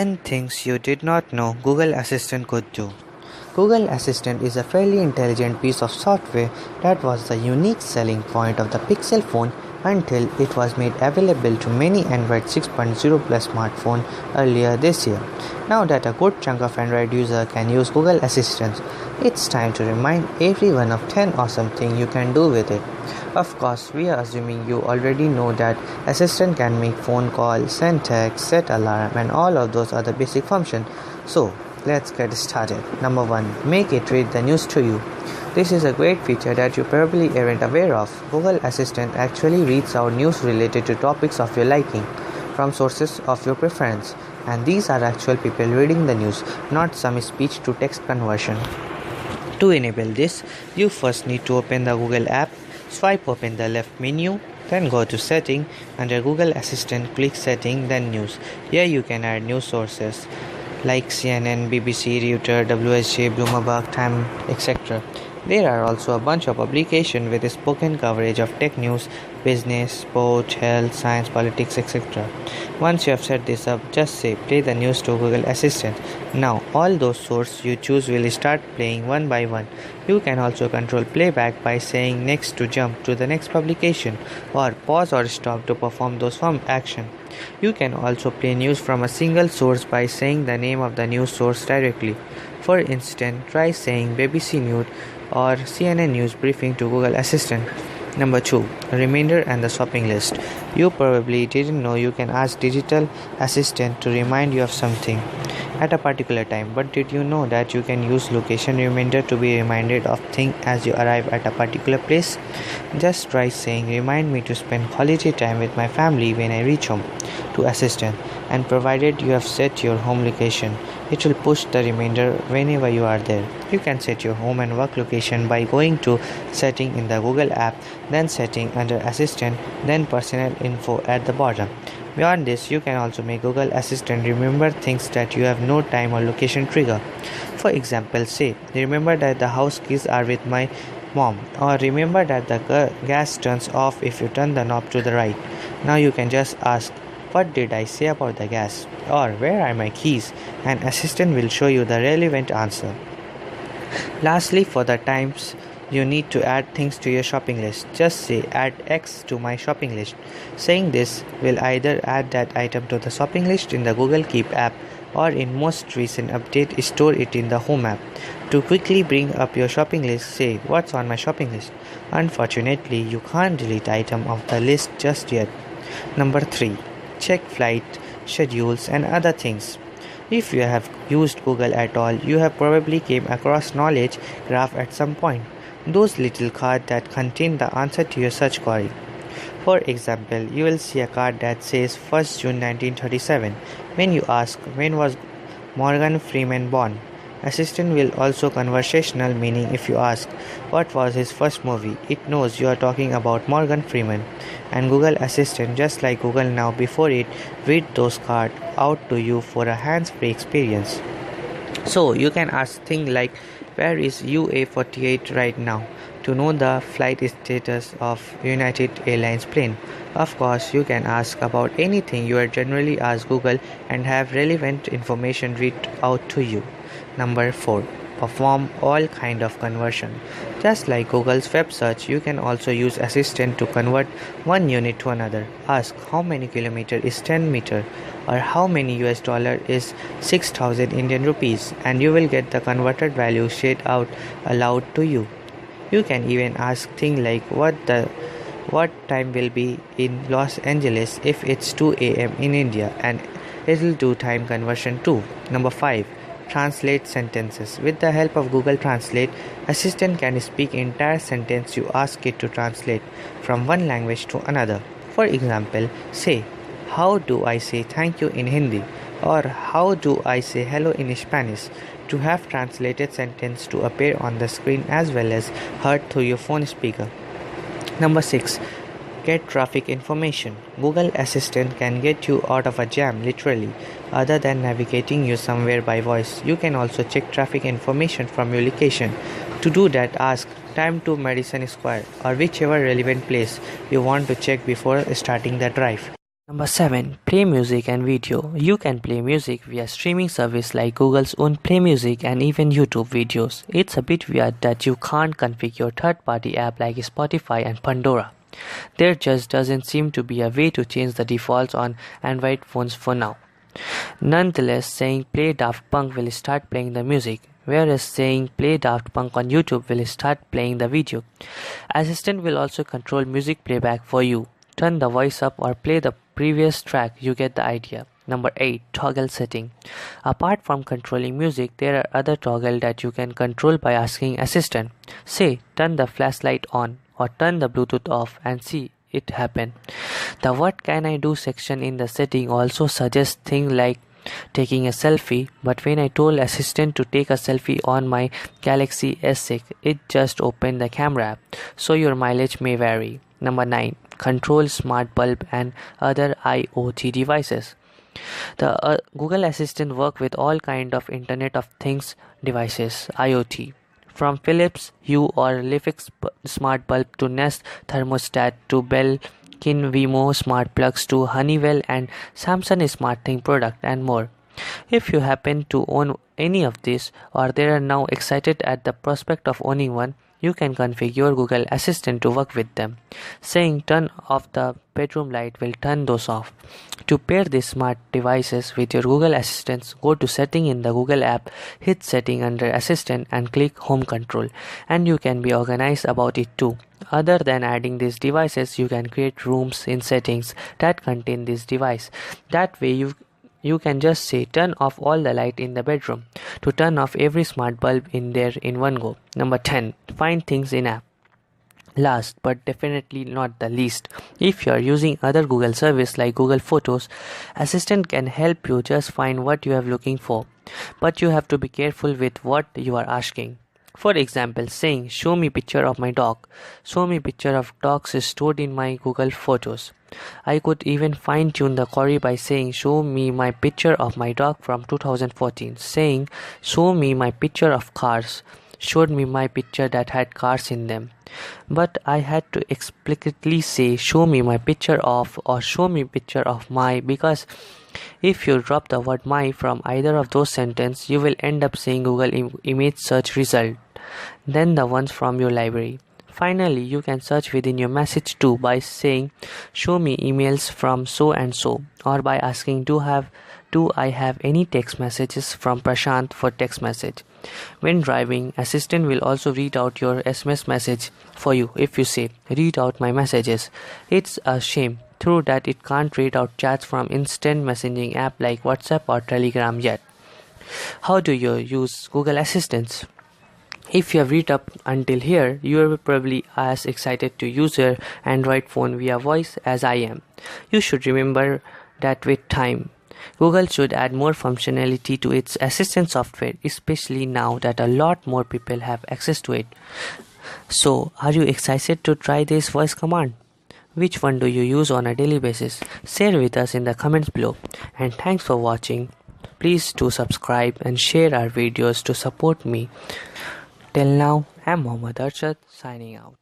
10 things you did not know Google Assistant could do. Google Assistant is a fairly intelligent piece of software that was the unique selling point of the Pixel phone until it was made available to many Android 6.0 Plus smartphones earlier this year. Now that a good chunk of Android users can use Google Assistant, it's time to remind everyone of 10 awesome things you can do with it. Of course, we are assuming you already know that Assistant can make phone calls, send text, set alarm, and all of those other basic functions. So, let's get started. Number 1. Make it read the news to you. This is a great feature that you probably aren't aware of. Google Assistant actually reads out news related to topics of your liking from sources of your preference, and these are actual people reading the news, not some speech to text conversion. To enable this, you first need to open the Google app, swipe up in the left menu, then go to Setting. Under Google Assistant, click Setting, then News. Here you can add news sources like CNN, BBC, Reuters, WSJ, Bloomberg, Time, etc. There are also a bunch of publications with spoken coverage of tech news, business, sport, health, science, politics, etc. Once you have set this up, just say play the news to Google Assistant. Now all those sources you choose will start playing one by one. You can also control playback by saying next to jump to the next publication, or pause or stop to perform those action. You can also play news from a single source by saying the name of the news source directly. For instance, try saying BBC News or CNN News Briefing to Google Assistant. Number 2. Reminder and the shopping list. You probably didn't know you can ask Digital Assistant to remind you of something at a particular time, but did you know that you can use location reminder to be reminded of things as you arrive at a particular place? Just try saying remind me to spend quality time with my family when I reach home to Assistant, and provided you have set your home location, it will push the reminder whenever you are there. You can set your home and work location by going to Setting in the Google app, then Setting under Assistant, then Personal Info at the bottom. Beyond this, you can also make Google Assistant remember things that you have no time or location trigger. For example, say, remember that the house keys are with my mom, or remember that the gas turns off if you turn the knob to the right. Now you can just ask, what did I say about the gas? Or where are my keys? And Assistant will show you the relevant answer. Lastly, for the times you need to add things to your shopping list, just say add X to my shopping list. Saying this will either add that item to the shopping list in the Google Keep app, or in most recent update store it in the Home app. To quickly bring up your shopping list, say what's on my shopping list. Unfortunately, you can't delete item off the list just yet. Number 3. Check flight schedules and other things. If you have used Google at all, you have probably came across knowledge graph at some point. Those little cards that contain the answer to your search query. For example, you will see a card that says 1st June 1937. When you ask when was Morgan Freeman born, Assistant will also conversational, meaning if you ask what was his first movie, it knows you are talking about Morgan Freeman. And Google Assistant, just like Google Now before it, read those cards out to you for a hands-free experience. So you can ask things like where is UA48 right now to know the flight status of United Airlines plane. Of course, you can ask about anything you are generally ask Google and have relevant information read out to you. Number 4. Perform all kind of conversion. Just like Google's web search, you can also use Assistant to convert one unit to another. Ask how many kilometer is 10 meter, or how many US dollar is 6,000 Indian rupees, and you will get the converted value shared out aloud to you. You can even ask things like what time will be in Los Angeles if it's 2 a.m. in India, and it'll do time conversion too. Number 5. Translate sentences. With the help of Google Translate, Assistant can speak entire sentence you ask it to translate from one language to another. For example, say, how do I say thank you in Hindi? Or how do I say hello in Spanish? To have translated sentence to appear on the screen as well as heard through your phone speaker. Number 6. Get traffic information. Google Assistant can get you out of a jam literally, other than navigating you somewhere by voice. You can also check traffic information from your location. To do that, ask time to Madison Square or whichever relevant place you want to check before starting the drive. Number 7. Play music and video. You can play music via streaming service like Google's own Play Music and even YouTube videos. It's a bit weird that you can't configure third-party app like Spotify and Pandora. There just doesn't seem to be a way to change the defaults on Android phones for now. Nonetheless, saying play Daft Punk will start playing the music, whereas saying play Daft Punk on YouTube will start playing the video. Assistant will also control music playback for you. Turn the voice up or play the previous track, you get the idea. Number 8. Toggle setting. Apart from controlling music, there are other toggles that you can control by asking Assistant. Say, turn the flashlight on or turn the Bluetooth off and see it happen. The what can I do section in the setting also suggests things like taking a selfie, but when I told Assistant to take a selfie on my Galaxy S6, it just opened the camera app, so your mileage may vary. Number 9. Control smart bulb and other IoT devices. The Google Assistant works with all kind of Internet of Things devices, IoT. From Philips Hue or Lifix smart bulb to Nest thermostat to Belkin Vimo smart plugs to Honeywell and Samsung SmartThing product and more. If you happen to own any of these or they are now excited at the prospect of owning one, you can configure Google Assistant to work with them. Saying turn off the bedroom light will turn those off. To pair these smart devices with your Google Assistants, go to Setting in the Google app, hit Setting under Assistant and click Home Control, and you can be organized about it too. Other than adding these devices, you can create rooms in settings that contain this device. That way you can just say turn off all the light in the bedroom to turn off every smart bulb in there in one go. Number 10. Find things in app. Last but definitely not the least, if you are using other Google service like Google Photos, Assistant can help you just find what you are looking for. But you have to be careful with what you are asking. For example, saying show me picture of my dog. Show me picture of dogs is stored in my Google Photos. I could even fine tune the query by saying show me my picture of my dog from 2014. Saying show me my picture of cars showed me my picture that had cars in them. But I had to explicitly say show me my picture of or show me picture of my, because if you drop the word my from either of those sentences, you will end up saying Google image search result, then the ones from your library. Finally, you can search within your message too by saying show me emails from so and so, or by asking do I have any text messages from Prashant for text message. When driving, Assistant will also read out your SMS message for you if you say read out my messages. It's a shame through that it can't read out chats from instant messaging app like WhatsApp or Telegram yet. How do you use Google Assistant? If you have read up until here, you are probably as excited to use your Android phone via voice as I am. You should remember that with time, Google should add more functionality to its assistant software, especially now that a lot more people have access to it. So, are you excited to try this voice command? Which one do you use on a daily basis? Share with us in the comments below. And thanks for watching. Please do subscribe and share our videos to support me. Till now, I'm Mohammad Arshad signing out.